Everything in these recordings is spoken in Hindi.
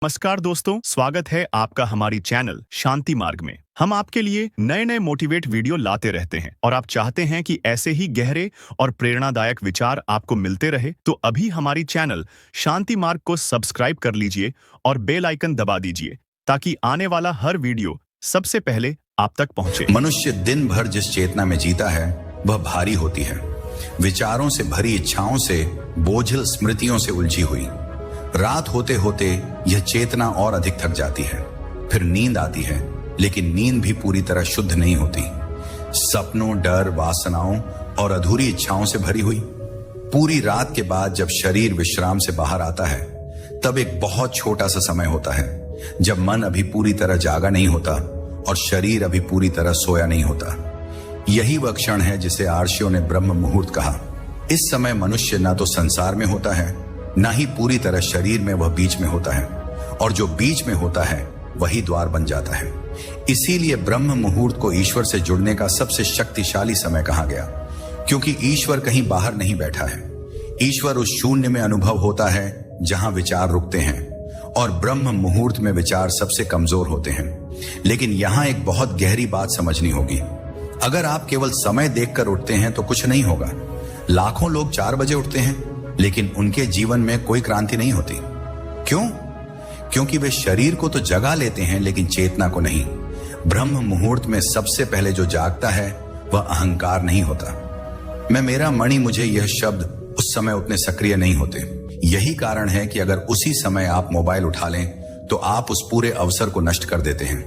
नमस्कार दोस्तों, स्वागत है आपका हमारी चैनल शांति मार्ग में। हम आपके लिए नए नए मोटिवेट वीडियो लाते रहते हैं और आप चाहते हैं कि ऐसे ही गहरे और प्रेरणादायक विचार आपको मिलते रहे तो अभी हमारी चैनल शांति मार्ग को सब्सक्राइब कर लीजिए और बेल आइकन दबा दीजिए ताकि आने वाला हर वीडियो सबसे पहले आप तक पहुंचे। मनुष्य दिन भर जिस चेतना में जीता है वह भारी होती है, विचारों से भरी इच्छाओं से, बोझिल स्मृतियों से उलझी हुई। रात होते होते यह चेतना और अधिक थक जाती है, फिर नींद आती है, लेकिन नींद भी पूरी तरह शुद्ध नहीं होती। सपनों, डर, वासनाओं और अधूरी इच्छाओं से भरी हुई। पूरी रात के बाद जब शरीर विश्राम से बाहर आता है तब एक बहुत छोटा सा समय होता है जब मन अभी पूरी तरह जागा नहीं होता और शरीर अभी पूरी तरह सोया नहीं होता। यही वह क्षण है जिसे आर्षियों ने ब्रह्म मुहूर्त कहा। इस समय मनुष्य न तो संसार में होता है, ना ही पूरी तरह शरीर में वह बीच में होता है, और जो बीच में होता है वही द्वार बन जाता है। इसीलिए ब्रह्म मुहूर्त को ईश्वर से जुड़ने का सबसे शक्तिशाली समय कहा गया, क्योंकि ईश्वर कहीं बाहर नहीं बैठा है। ईश्वर उस शून्य में अनुभव होता है जहां विचार रुकते हैं, और ब्रह्म मुहूर्त में विचार सबसे कमजोर होते हैं। लेकिन यहां एक बहुत गहरी बात समझनी होगी। अगर आप केवल समय देखकर उठते हैं तो कुछ नहीं होगा। लाखों लोग 4 बजे उठते हैं, लेकिन उनके जीवन में कोई क्रांति नहीं होती। क्यों? क्योंकि वे शरीर को तो जगा लेते हैं लेकिन चेतना को नहीं। ब्रह्म मुहूर्त में सबसे पहले जो जागता है वह अहंकार नहीं होता। मैं, मेरा, मणि, मुझे, यह शब्द उस समय उतने सक्रिय नहीं होते। यही कारण है कि अगर उसी समय आप मोबाइल उठा लें तो आप उस पूरे अवसर को नष्ट कर देते हैं।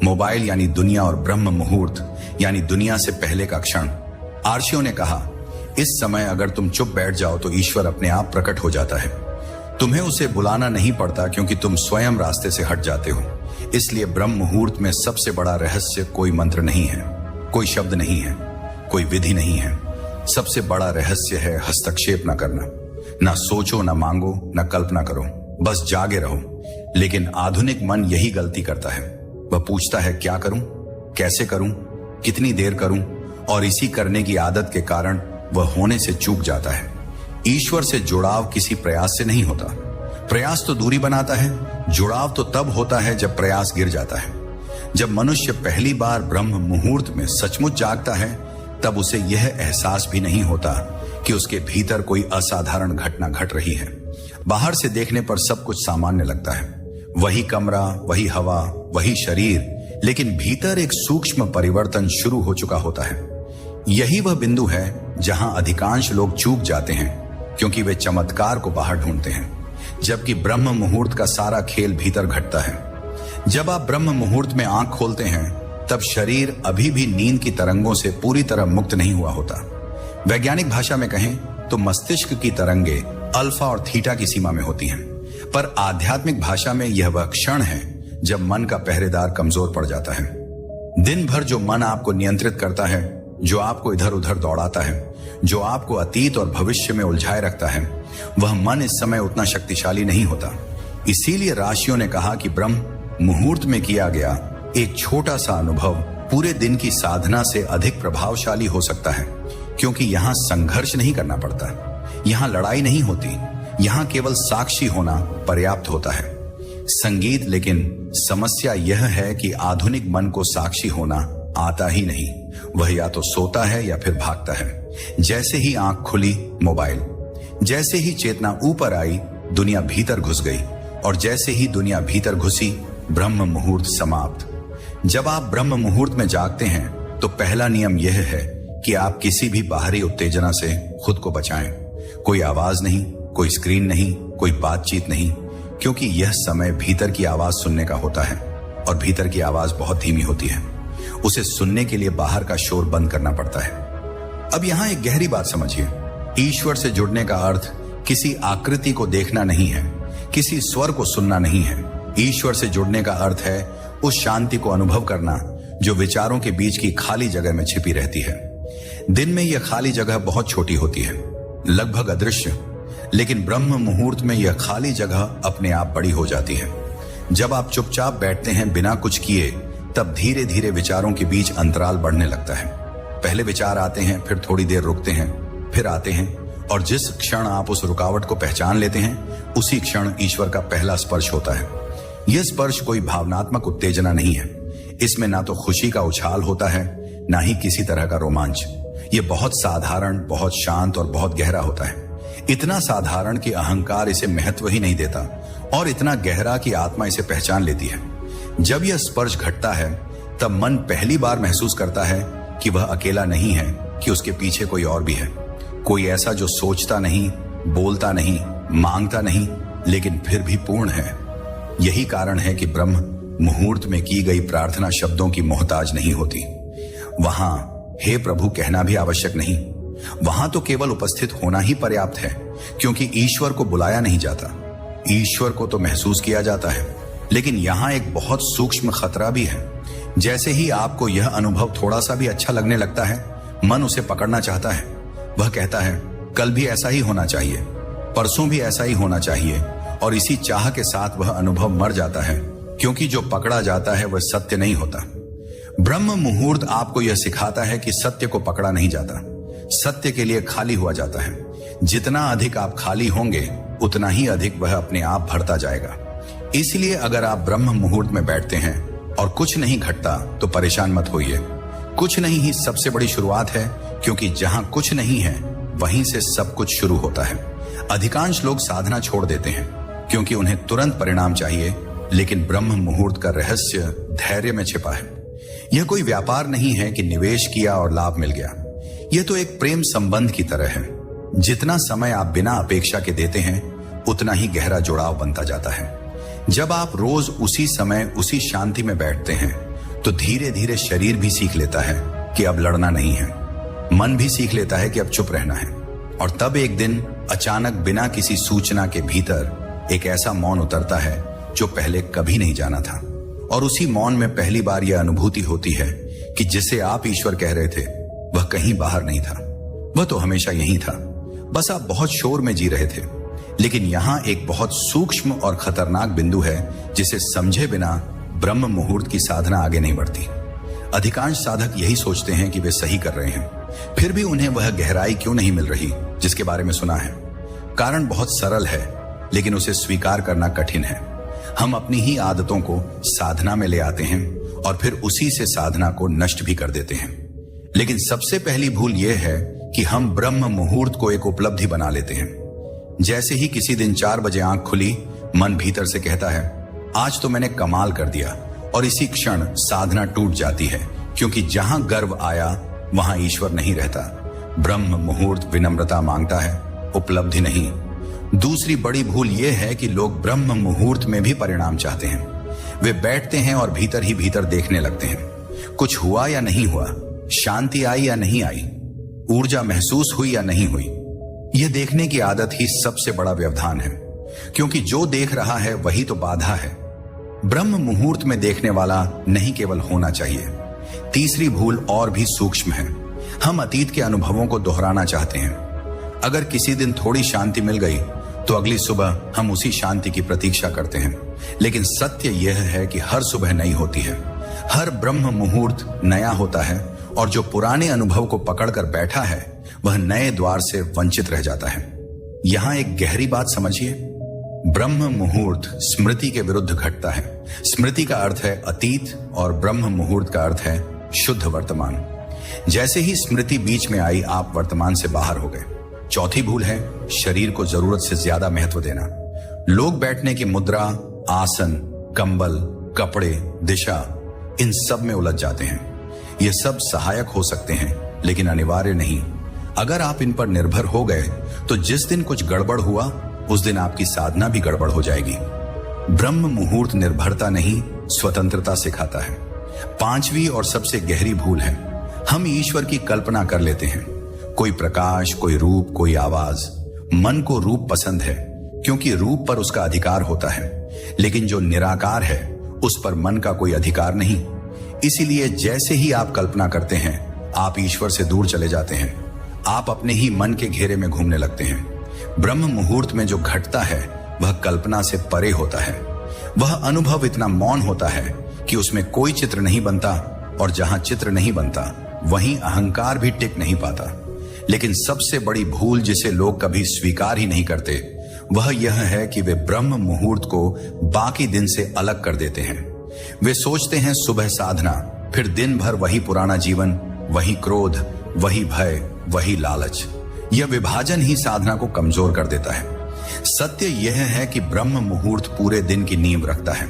मोबाइल यानी दुनिया और ब्रह्म मुहूर्त यानी दुनिया से पहले का क्षण। आर्षियों ने कहा, इस समय अगर तुम चुप बैठ जाओ तो ईश्वर अपने आप प्रकट हो जाता है। तुम्हें उसे बुलाना नहीं पड़ता क्योंकि तुम स्वयं रास्ते से हट जाते हो। इसलिए ब्रह्म मुहूर्त में सबसे बड़ा रहस्य कोई मंत्र नहीं है, कोई शब्द नहीं है, कोई विधि नहीं है। सबसे बड़ा रहस्य है हस्तक्षेप न करना। ना सोचो, ना मांगो, ना कल्पना करो, बस जागे रहो। लेकिन आधुनिक मन यही गलती करता है। वह पूछता है, क्या करूं, कैसे करूं, कितनी देर करूं, और इसी करने की आदत के कारण वह होने से चूक जाता है। ईश्वर से जुड़ाव किसी प्रयास से नहीं होता। प्रयास तो दूरी बनाता है, जुड़ाव तो तब होता है जब प्रयास गिर जाता है। जब मनुष्य पहली बार ब्रह्म मुहूर्त में सचमुच जागता है तब उसे यह एहसास भी नहीं होता कि उसके भीतर कोई असाधारण घटना घट रही है। बाहर से देखने पर सब कुछ सामान्य लगता है, वही कमरा, वही हवा, वही शरीर, लेकिन भीतर एक सूक्ष्म परिवर्तन शुरू हो चुका होता है। यही वह बिंदु है जहां अधिकांश लोग चूक जाते हैं, क्योंकि वे चमत्कार को बाहर ढूंढते हैं, जबकि ब्रह्म मुहूर्त का सारा खेल भीतर घटता है। जब आप ब्रह्म मुहूर्त में आंख खोलते हैं तब शरीर अभी भी नींद की तरंगों से पूरी तरह मुक्त नहीं हुआ होता। वैज्ञानिक भाषा में कहें तो मस्तिष्क की तरंगे अल्फा और थीटा की सीमा में होती हैं, पर आध्यात्मिक भाषा में यह वह क्षण है जब मन का पहरेदार कमजोर पड़ जाता है। दिन भर जो मन आपको नियंत्रित करता है, जो आपको इधर उधर दौड़ाता है, जो आपको अतीत और भविष्य में उलझाए रखता है, वह मन इस समय उतना शक्तिशाली नहीं होता। इसीलिए राशियों ने कहा कि ब्रह्म मुहूर्त में किया गया एक छोटा सा अनुभव पूरे दिन की साधना से अधिक प्रभावशाली हो सकता है, क्योंकि यहाँ संघर्ष नहीं करना पड़ता, यहाँ लड़ाई नहीं होती, यहाँ केवल साक्षी होना पर्याप्त होता है। संगीत, लेकिन समस्या यह है कि आधुनिक मन को साक्षी होना आता ही नहीं। वह या तो सोता है या फिर भागता है। जैसे ही आंख खुली, मोबाइल। जैसे ही चेतना ऊपर आई, दुनिया भीतर घुस गई, और जैसे ही दुनिया भीतर घुसी, ब्रह्म मुहूर्त समाप्त। जब आप ब्रह्म मुहूर्त में जागते हैं तो पहला नियम यह है कि आप किसी भी बाहरी उत्तेजना से खुद को बचाएं। कोई आवाज नहीं, कोई स्क्रीन नहीं, कोई बातचीत नहीं, क्योंकि यह समय भीतर की आवाज सुनने का होता है, और भीतर की आवाज बहुत धीमी होती है। उसे सुनने के लिए बाहर का शोर बंद करना पड़ता है। अब यहां एक गहरी बात समझिए। ईश्वर से जुड़ने का अर्थ किसी आकृति को देखना नहीं है, किसी स्वर को सुनना नहीं है। ईश्वर से जुड़ने का अर्थ है उस शांति को अनुभव करना जो विचारों के बीच की खाली जगह में छिपी रहती है। दिन में यह खाली जगह बहुत छोटी होती है, लगभग अदृश्य, लेकिन ब्रह्म मुहूर्त में यह खाली जगह अपने आप बड़ी हो जाती है। जब आप चुपचाप बैठते हैं बिना कुछ किए, तब धीरे धीरे विचारों के बीच अंतराल बढ़ने लगता है। पहले विचार आते हैं, फिर थोड़ी देर रुकते हैं, फिर आते हैं, और जिस क्षण आप उस रुकावट को पहचान लेते हैं उसी क्षण ईश्वर का पहला स्पर्श होता है। यह स्पर्श कोई भावनात्मक उत्तेजना नहीं है। इसमें ना तो खुशी का उछाल होता है, ना ही किसी तरह का रोमांच। यह बहुत साधारण, बहुत शांत और बहुत गहरा होता है। इतना साधारण कि अहंकार इसे महत्व ही नहीं देता, और इतना गहरा कि आत्मा इसे पहचान लेती है। जब यह स्पर्श घटता है तब मन पहली बार महसूस करता है कि वह अकेला नहीं है, कि उसके पीछे कोई और भी है। कोई ऐसा जो सोचता नहीं, बोलता नहीं, मांगता नहीं, लेकिन फिर भी पूर्ण है। यही कारण है कि ब्रह्म मुहूर्त में की गई प्रार्थना शब्दों की मोहताज नहीं होती। वहां हे प्रभु कहना भी आवश्यक नहीं। वहां तो केवल उपस्थित होना ही पर्याप्त है, क्योंकि ईश्वर को बुलाया नहीं जाता, ईश्वर को तो महसूस किया जाता है। लेकिन यहां एक बहुत सूक्ष्म खतरा भी है। जैसे ही आपको यह अनुभव थोड़ा सा भी अच्छा लगने लगता है, मन उसे पकड़ना चाहता है। वह कहता है कल भी ऐसा ही होना चाहिए, परसों भी ऐसा ही होना चाहिए, और इसी चाह के साथ वह अनुभव मर जाता है, क्योंकि जो पकड़ा जाता है वह सत्य नहीं होता। ब्रह्म मुहूर्त आपको यह सिखाता है कि सत्य को पकड़ा नहीं जाता, सत्य के लिए खाली हुआ जाता है। जितना अधिक आप खाली होंगे, उतना ही अधिक वह अपने आप भरता जाएगा। इसलिए अगर आप ब्रह्म मुहूर्त में बैठते हैं और कुछ नहीं घटता तो परेशान मत होइए। कुछ नहीं ही सबसे बड़ी शुरुआत है, क्योंकि जहां कुछ नहीं है वहीं से सब कुछ शुरू होता है। अधिकांश लोग साधना छोड़ देते हैं क्योंकि उन्हें तुरंत परिणाम चाहिए, लेकिन ब्रह्म मुहूर्त का रहस्य धैर्य में छिपा है। यह कोई व्यापार नहीं है कि निवेश किया और लाभ मिल गया। यह तो एक प्रेम संबंध की तरह है। जितना समय आप बिना अपेक्षा के देते हैं, उतना ही गहरा जुड़ाव बनता जाता है। जब आप रोज उसी समय उसी शांति में बैठते हैं, तो धीरे धीरे शरीर भी सीख लेता है कि अब लड़ना नहीं है, मन भी सीख लेता है कि अब चुप रहना है। और तब एक दिन अचानक बिना किसी सूचना के भीतर एक ऐसा मौन उतरता है जो पहले कभी नहीं जाना था। और उसी मौन में पहली बार यह अनुभूति होती है कि जिसे आप ईश्वर कह रहे थे वह कहीं बाहर नहीं था, वह तो हमेशा यही था। बस आप बहुत शोर में जी रहे थे। लेकिन यहां एक बहुत सूक्ष्म और खतरनाक बिंदु है जिसे समझे बिना ब्रह्म मुहूर्त की साधना आगे नहीं बढ़ती। अधिकांश साधक यही सोचते हैं कि वे सही कर रहे हैं, फिर भी उन्हें वह गहराई क्यों नहीं मिल रही जिसके बारे में सुना है। कारण बहुत सरल है, लेकिन उसे स्वीकार करना कठिन है। हम अपनी ही आदतों को साधना में ले आते हैं और फिर उसी से साधना को नष्ट भी कर देते हैं। लेकिन सबसे पहली भूल यह है कि हम ब्रह्म मुहूर्त को एक उपलब्धि बना लेते हैं। जैसे ही किसी दिन 4 बजे आंख खुली, मन भीतर से कहता है आज तो मैंने कमाल कर दिया, और इसी क्षण साधना टूट जाती है, क्योंकि जहां गर्व आया वहां ईश्वर नहीं रहता। ब्रह्म मुहूर्त विनम्रता मांगता है, उपलब्धि नहीं। दूसरी बड़ी भूल यह है कि लोग ब्रह्म मुहूर्त में भी परिणाम चाहते हैं। वे बैठते हैं और भीतर ही भीतर देखने लगते हैं, कुछ हुआ या नहीं हुआ, शांति आई या नहीं आई, ऊर्जा महसूस हुई या नहीं हुई। यह देखने की आदत ही सबसे बड़ा व्यवधान है, क्योंकि जो देख रहा है वही तो बाधा है। ब्रह्म मुहूर्त में देखने वाला नहीं केवल होना चाहिए। तीसरी भूल और भी सूक्ष्म है। हम अतीत के अनुभवों को दोहराना चाहते हैं। अगर किसी दिन थोड़ी शांति मिल गई तो अगली सुबह हम उसी शांति की प्रतीक्षा करते हैं। लेकिन सत्य यह है कि हर सुबह नई होती है, हर ब्रह्म मुहूर्त नया होता है, और जो पुराने अनुभव को पकड़कर बैठा है वह नए द्वार से वंचित रह जाता है। यहां एक गहरी बात समझिए, ब्रह्म मुहूर्त स्मृति के विरुद्ध घटता है। स्मृति का अर्थ है अतीत और ब्रह्म मुहूर्त का अर्थ है शुद्ध वर्तमान। जैसे ही स्मृति बीच में आई, आप वर्तमान से बाहर हो गए। चौथी भूल है शरीर को जरूरत से ज्यादा महत्व देना। लोग बैठने की मुद्रा, आसन, कंबल, कपड़े, दिशा, इन सब में उलझ जाते हैं। ये सब सहायक हो सकते हैं, लेकिन अनिवार्य नहीं। अगर आप इन पर निर्भर हो गए तो जिस दिन कुछ गड़बड़ हुआ उस दिन आपकी साधना भी गड़बड़ हो जाएगी। ब्रह्म मुहूर्त निर्भरता नहीं, स्वतंत्रता सिखाता है। पांचवी और सबसे गहरी भूल है, हम ईश्वर की कल्पना कर लेते हैं। कोई प्रकाश, कोई रूप, कोई आवाज। मन को रूप पसंद है क्योंकि रूप पर उसका अधिकार होता है, लेकिन जो निराकार है उस पर मन का कोई अधिकार नहीं। इसीलिए जैसे ही आप कल्पना करते हैं, आप ईश्वर से दूर चले जाते हैं। आप अपने ही मन के घेरे में घूमने लगते हैं। ब्रह्म मुहूर्त में जो घटता है वह कल्पना से परे होता है। वह अनुभव इतना मौन होता है कि उसमें कोई चित्र नहीं बनता, और जहां चित्र नहीं बनता वहीं अहंकार भी टिक नहीं पाता। लेकिन सबसे बड़ी भूल जिसे लोग कभी स्वीकार ही नहीं करते, वह यह है कि वे ब्रह्म मुहूर्त को बाकी दिन से अलग कर देते हैं। वे सोचते हैं सुबह साधना, फिर दिन भर वही पुराना जीवन, वही क्रोध, वही भय, वही लालच। यह विभाजन ही साधना को कमजोर कर देता है। सत्य यह है कि ब्रह्म मुहूर्त पूरे दिन की नींव रखता है।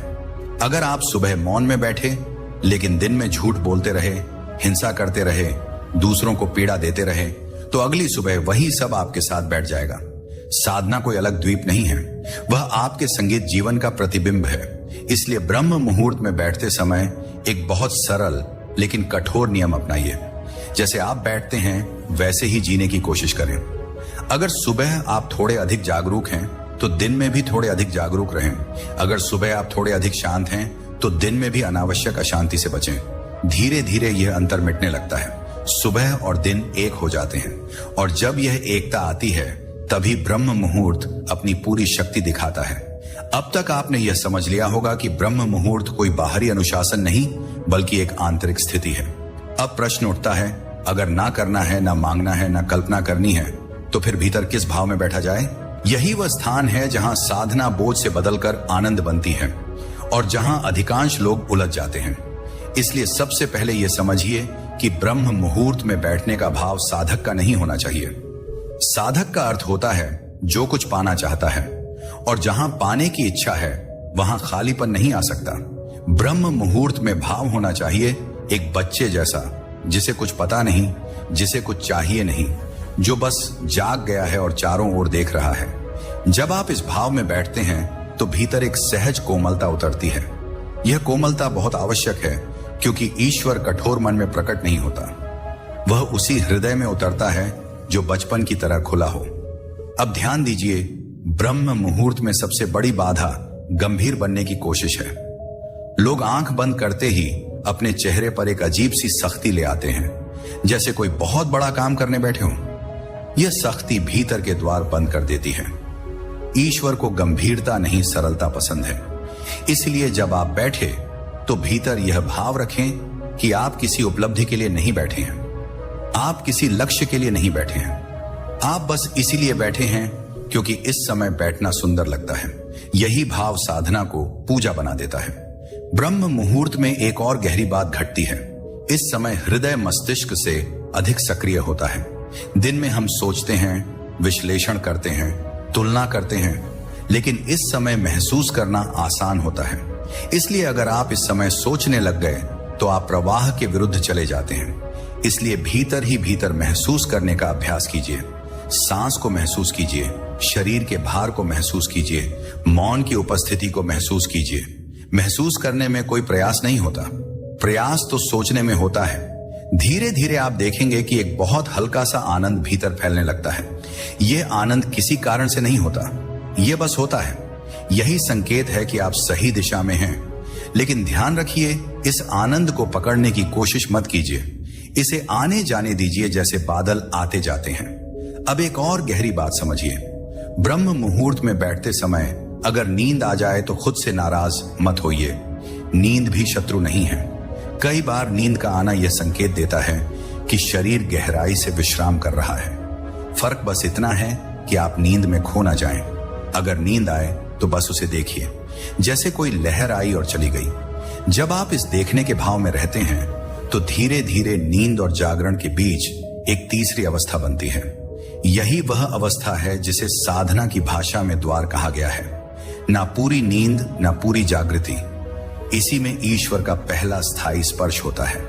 अगर आप सुबह मौन में बैठे लेकिन दिन में झूठ बोलते रहे, हिंसा करते रहे, दूसरों को पीड़ा देते रहे, तो अगली सुबह वही सब आपके साथ बैठ जाएगा। साधना कोई अलग द्वीप नहीं है, वह आपके संगीत जीवन का प्रतिबिंब है। इसलिए ब्रह्म मुहूर्त में बैठते समय एक बहुत सरल लेकिन कठोर नियम अपनाइए। जैसे आप बैठते हैं वैसे ही जीने की कोशिश करें। अगर सुबह आप थोड़े अधिक जागरूक हैं तो दिन में भी थोड़े अधिक जागरूक रहें। अगर सुबह आप थोड़े अधिक शांत हैं तो दिन में भी अनावश्यक अशांति से बचें। धीरे धीरे यह अंतर मिटने लगता है। सुबह और दिन एक हो जाते हैं, और जब यह एकता आती है तभी ब्रह्म मुहूर्त अपनी पूरी शक्ति दिखाता है। अब तक आपने यह समझ लिया होगा कि ब्रह्म मुहूर्त कोई बाहरी अनुशासन नहीं बल्कि एक आंतरिक स्थिति है। अब प्रश्न उठता है, अगर ना करना है, ना मांगना है, ना कल्पना करनी है, तो फिर भीतर किस भाव में बैठा जाए? यही वह स्थान है जहां साधना बोझ से बदलकर आनंद बनती है और जहां अधिकांश लोग उलझ जाते हैं। इसलिए सबसे पहले यह समझिए कि ब्रह्म मुहूर्त में बैठने का भाव साधक का नहीं होना चाहिए। साधक का अर्थ होता है जो कुछ पाना चाहता है, और जहां पाने की इच्छा है वहां खालीपन नहीं आ सकता। ब्रह्म मुहूर्त में भाव होना चाहिए एक बच्चे जैसा, जिसे कुछ पता नहीं, जिसे कुछ चाहिए नहीं, जो बस जाग गया है और चारों ओर देख रहा है। जब आप इस भाव में बैठते हैं तो भीतर एक सहज कोमलता उतरती है। यह कोमलता बहुत आवश्यक है, क्योंकि ईश्वर कठोर मन में प्रकट नहीं होता, वह उसी हृदय में उतरता है जो बचपन की तरह खुला हो। अब ध्यान दीजिए, ब्रह्म मुहूर्त में सबसे बड़ी बाधा गंभीर बनने की कोशिश है। लोग आंख बंद करते ही अपने चेहरे पर एक अजीब सी सख्ती ले आते हैं, जैसे कोई बहुत बड़ा काम करने बैठे हों। यह सख्ती भीतर के द्वार बंद कर देती है। ईश्वर को गंभीरता नहीं, सरलता पसंद है। इसलिए जब आप बैठे तो भीतर यह भाव रखें कि आप किसी उपलब्धि के लिए नहीं बैठे हैं, आप किसी लक्ष्य के लिए नहीं बैठे हैं, आप बस इसीलिए बैठे हैं क्योंकि इस समय बैठना सुंदर लगता है। यही भाव साधना को पूजा बना देता है। ब्रह्म मुहूर्त में एक और गहरी बात घटती है। इस समय हृदय मस्तिष्क से अधिक सक्रिय होता है। दिन में हम सोचते हैं, विश्लेषण करते हैं, तुलना करते हैं, लेकिन इस समय महसूस करना आसान होता है। इसलिए अगर आप इस समय सोचने लग गए तो आप प्रवाह के विरुद्ध चले जाते हैं। इसलिए भीतर ही भीतर महसूस करने का अभ्यास कीजिए। सांस को महसूस कीजिए, शरीर के भार को महसूस कीजिए, मौन की उपस्थिति को महसूस कीजिए। महसूस करने में कोई प्रयास नहीं होता, प्रयास तो सोचने में होता है। धीरे धीरे आप देखेंगे कि एक बहुत हल्का सा आनंद भीतर फैलने लगता है। यह आनंद किसी कारण से नहीं होता, यह बस होता है। यही संकेत है कि आप सही दिशा में हैं। लेकिन ध्यान रखिए, इस आनंद को पकड़ने की कोशिश मत कीजिए। इसे आने जाने दीजिए जैसे बादल आते जाते हैं। अब एक और गहरी बात समझिए। ब्रह्म मुहूर्त में बैठते समय अगर नींद आ जाए तो खुद से नाराज मत होइए। नींद भी शत्रु नहीं है। कई बार नींद का आना यह संकेत देता है कि शरीर गहराई से विश्राम कर रहा है। फर्क बस इतना है कि आप नींद में खो ना जाएं। अगर नींद आए तो बस उसे देखिए, जैसे कोई लहर आई और चली गई। जब आप इस देखने के भाव में रहते हैं तो धीरे धीरे नींद और जागरण के बीच एक तीसरी अवस्था बनती है। यही वह अवस्था है जिसे साधना की भाषा में द्वार कहा गया है। ना पूरी नींद, ना पूरी जागृति। इसी में ईश्वर का पहला स्थायी स्पर्श होता है।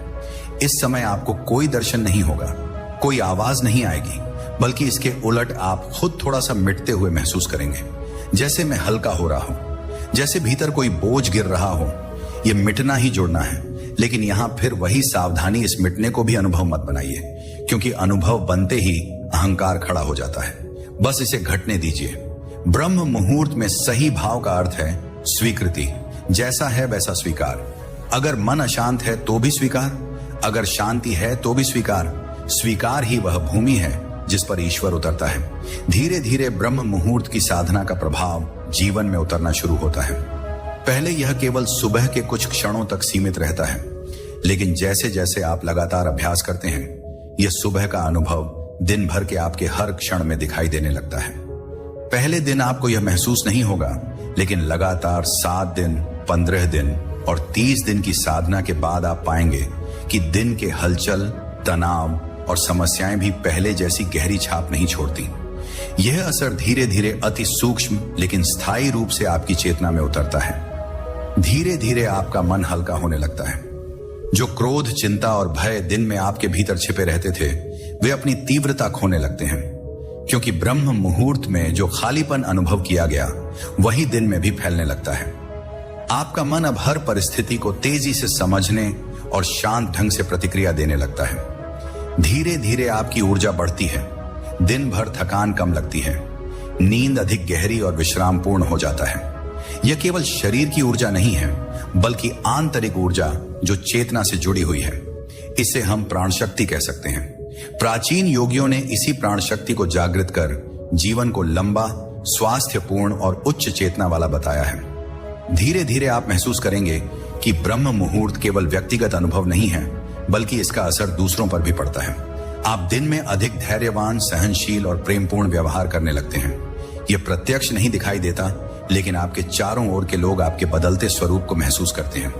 इस समय आपको कोई दर्शन नहीं होगा, कोई आवाज नहीं आएगी, बल्कि इसके उलट आप खुद थोड़ा सा मिटते हुए महसूस करेंगे, जैसे मैं हल्का हो रहा हूं, जैसे भीतर कोई बोझ गिर रहा हो। यह मिटना ही जुड़ना है। लेकिन यहां फिर वही सावधानी, इस मिटने को भी अनुभव मत बनाइए, क्योंकि अनुभव बनते ही अहंकार खड़ा हो जाता है। बस इसे घटने दीजिए। ब्रह्म मुहूर्त में सही भाव का अर्थ है स्वीकृति। जैसा है वैसा स्वीकार। अगर मन अशांत है तो भी स्वीकार, अगर शांति है तो भी स्वीकार। स्वीकार ही वह भूमि है जिस पर ईश्वर उतरता है। धीरे धीरे ब्रह्म मुहूर्त की साधना का प्रभाव जीवन में उतरना शुरू होता है। पहले यह केवल सुबह के कुछ क्षणों तक सीमित रहता है, लेकिन जैसे जैसे आप लगातार अभ्यास करते हैं, यह सुबह का अनुभव दिन भर के आपके हर क्षण में दिखाई देने लगता है। पहले दिन आपको यह महसूस नहीं होगा, लेकिन लगातार 7 दिन, 15 दिन और 30 दिन की साधना के बाद आप पाएंगे कि दिन के हलचल, तनाव और समस्याएं भी पहले जैसी गहरी छाप नहीं छोड़ती। यह असर धीरे धीरे अति सूक्ष्म लेकिन स्थायी रूप से आपकी चेतना में उतरता है। धीरे धीरे आपका मन हल्का होने लगता है। जो क्रोध, चिंता और भय दिन में आपके भीतर छिपे रहते थे, वे अपनी तीव्रता खोने लगते हैं, क्योंकि ब्रह्म मुहूर्त में जो खालीपन अनुभव किया गया वही दिन में भी फैलने लगता है। आपका मन अब हर परिस्थिति को तेजी से समझने और शांत ढंग से प्रतिक्रिया देने लगता है। धीरे धीरे आपकी ऊर्जा बढ़ती है, दिन भर थकान कम लगती है, नींद अधिक गहरी और विश्राम पूर्ण हो जाता है। यह केवल शरीर की ऊर्जा नहीं है, बल्कि आंतरिक ऊर्जा जो चेतना से जुड़ी हुई है। इसे हम प्राण शक्ति कह सकते हैं। प्राचीन योगियों ने इसी प्राण शक्ति को जागृत कर जीवन को लंबा, स्वास्थ्यपूर्ण और उच्च चेतना वाला बताया है। धीरे धीरे आप महसूस करेंगे कि ब्रह्म मुहूर्त केवल व्यक्तिगत अनुभव नहीं है, बल्कि इसका असर दूसरों पर भी पड़ता है। आप दिन में अधिक धैर्यवान, सहनशील और प्रेमपूर्ण व्यवहार करने लगते हैं। यह प्रत्यक्ष नहीं दिखाई देता, लेकिन आपके चारों ओर के लोग आपके बदलते स्वरूप को महसूस करते हैं।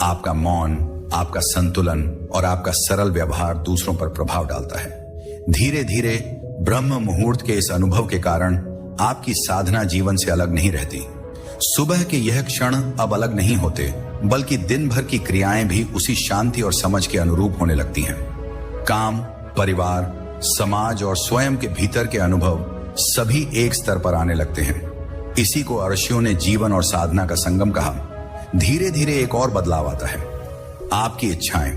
आपका मौन, आपका संतुलन और आपका सरल व्यवहार दूसरों पर प्रभाव डालता है। धीरे धीरे ब्रह्म मुहूर्त के इस अनुभव के कारण आपकी साधना जीवन से अलग नहीं रहती। सुबह के यह क्षण अब अलग नहीं होते, बल्कि दिन भर की क्रियाएं भी उसी शांति और समझ के अनुरूप होने लगती हैं। काम, परिवार, समाज और स्वयं के भीतर के अनुभव सभी एक स्तर पर आने लगते हैं। इसी को ऋषियों ने जीवन और साधना का संगम कहा। धीरे धीरे एक और बदलाव आता है, आपकी इच्छाएं।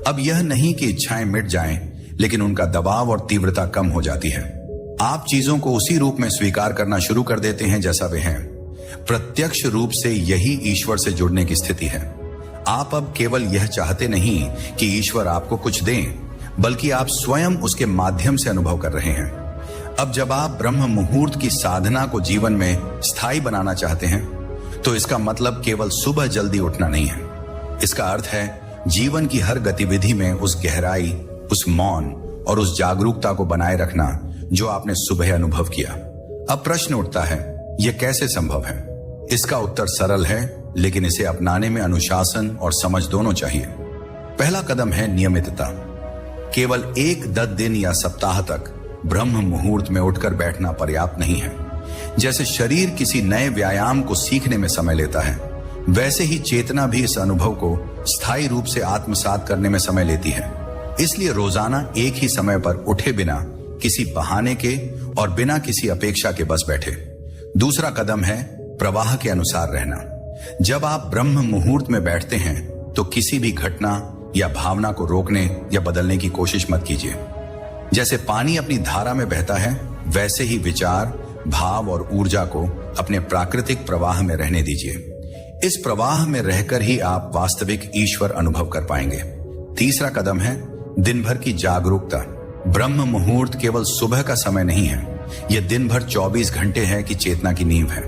अब यह नहीं कि इच्छाएं मिट जाएं, लेकिन उनका दबाव और तीव्रता कम हो जाती है। आप चीजों को उसी रूप में स्वीकार करना शुरू कर देते हैं जैसा वे हैं। प्रत्यक्ष रूप से यही ईश्वर से जुड़ने की स्थिति है। आप अब केवल यह चाहते नहीं कि ईश्वर आपको कुछ दें, बल्कि आप स्वयं उसके माध्यम से अनुभव कर रहे हैं। अब जब आप ब्रह्म मुहूर्त की साधना को जीवन में स्थायी बनाना चाहते हैं, तो इसका मतलब केवल सुबह जल्दी उठना नहीं है। इसका अर्थ है जीवन की हर गतिविधि में उस गहराई, उस मौन और उस जागरूकता को बनाए रखना जो आपने सुबह अनुभव किया। अब प्रश्न उठता है, यह कैसे संभव है? इसका उत्तर सरल है, लेकिन इसे अपनाने में अनुशासन और समझ दोनों चाहिए। पहला कदम है नियमितता। केवल 1-10 दिन या सप्ताह तक ब्रह्म मुहूर्त में उठकर बैठना पर्याप्त नहीं है। जैसे शरीर किसी नए व्यायाम को सीखने में समय लेता है, वैसे ही चेतना भी इस अनुभव को स्थायी रूप से आत्मसात करने में समय लेती है। इसलिए रोजाना एक ही समय पर उठे बिना किसी बहाने के और बिना किसी अपेक्षा के बस बैठे। दूसरा कदम है प्रवाह के अनुसार रहना। जब आप ब्रह्म मुहूर्त में बैठते हैं, तो किसी भी घटना या भावना को रोकने या बदलने की कोशिश मत कीजिए। जैसे पानी अपनी धारा में बहता है, वैसे ही विचार, भाव और ऊर्जा को अपने प्राकृतिक प्रवाह में रहने दीजिए। इस प्रवाह में रहकर ही आप वास्तविक ईश्वर अनुभव कर पाएंगे। तीसरा कदम है दिन भर की जागरूकता। ब्रह्म मुहूर्त केवल सुबह का समय नहीं है, यह दिन भर 24 घंटे है कि चेतना की नींव है।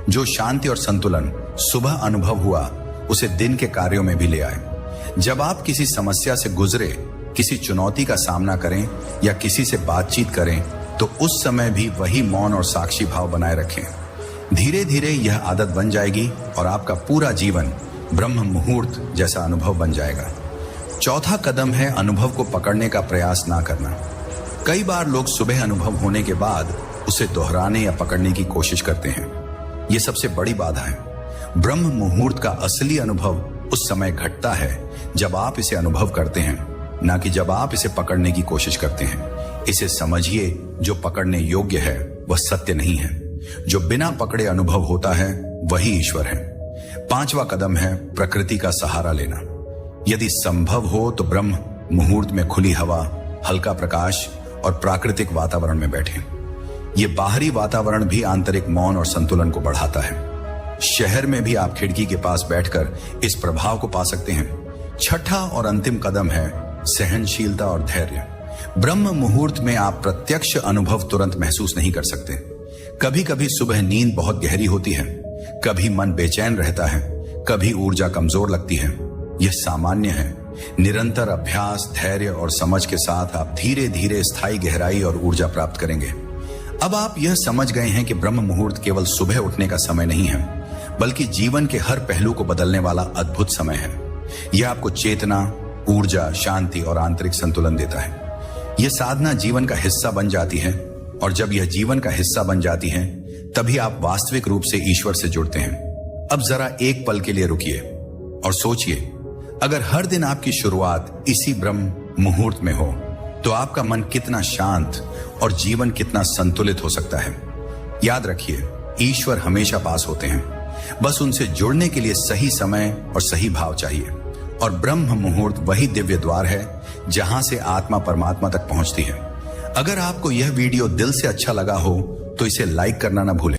जो शांति और संतुलन सुबह अनुभव हुआ, उसे दिन के कार्यों में भी ले आए। जब आप किसी समस्या से गुजरे, किसी चुनौती का सामना करें या किसी से बातचीत करें, तो उस समय भी वही मौन और साक्षी भाव बनाए रखें। धीरे धीरे यह आदत बन जाएगी और आपका पूरा जीवन ब्रह्म मुहूर्त जैसा अनुभव बन जाएगा। चौथा कदम है अनुभव को पकड़ने का प्रयास ना करना। कई बार लोग सुबह अनुभव होने के बाद उसे दोहराने या पकड़ने की कोशिश करते हैं। यह सबसे बड़ी बाधा है। ब्रह्म मुहूर्त का असली अनुभव उस समय घटता है जब आप इसे अनुभव करते हैं, ना कि जब आप इसे पकड़ने की कोशिश करते हैं। इसे समझिए, जो पकड़ने योग्य है वह सत्य नहीं है। जो बिना पकड़े अनुभव होता है वही ईश्वर है। पांचवा कदम है प्रकृति का सहारा लेना। यदि संभव हो तो ब्रह्म मुहूर्त में खुली हवा, हल्का प्रकाश और प्राकृतिक वातावरण में बैठें। यह बाहरी वातावरण भी आंतरिक मौन और संतुलन को बढ़ाता है। शहर में भी आप खिड़की के पास बैठकर इस प्रभाव को पा सकते हैं। छठा और अंतिम कदम है सहनशीलता और धैर्य। ब्रह्म मुहूर्त में आप प्रत्यक्ष अनुभव तुरंत महसूस नहीं कर सकते। कभी कभी सुबह नींद बहुत गहरी होती है, कभी मन बेचैन रहता है, कभी ऊर्जा कमजोर लगती है। यह सामान्य है। निरंतर अभ्यास, धैर्य और समझ के साथ आप धीरे धीरे स्थायी गहराई और ऊर्जा प्राप्त करेंगे। अब आप यह समझ गए हैं कि ब्रह्म मुहूर्त केवल सुबह उठने का समय नहीं है, बल्कि जीवन के हर पहलू को बदलने वाला अद्भुत समय है। यह आपको चेतना, ऊर्जा, शांति और आंतरिक संतुलन देता है। यह साधना जीवन का हिस्सा बन जाती है, और जब यह जीवन का हिस्सा बन जाती है, तभी आप वास्तविक रूप से ईश्वर से जुड़ते हैं। अब जरा एक पल के लिए रुकिए और सोचिए, अगर हर दिन आपकी शुरुआत इसी ब्रह्म मुहूर्त में हो, तो आपका मन कितना शांत और जीवन कितना संतुलित हो सकता है। याद रखिए, ईश्वर हमेशा पास होते हैं, बस उनसे जुड़ने के लिए सही समय और सही भाव चाहिए। और ब्रह्म मुहूर्त वही दिव्य द्वार है जहां से आत्मा परमात्मा तक पहुंचती है। अगर आपको यह वीडियो दिल से अच्छा लगा हो तो इसे लाइक करना ना भूलें।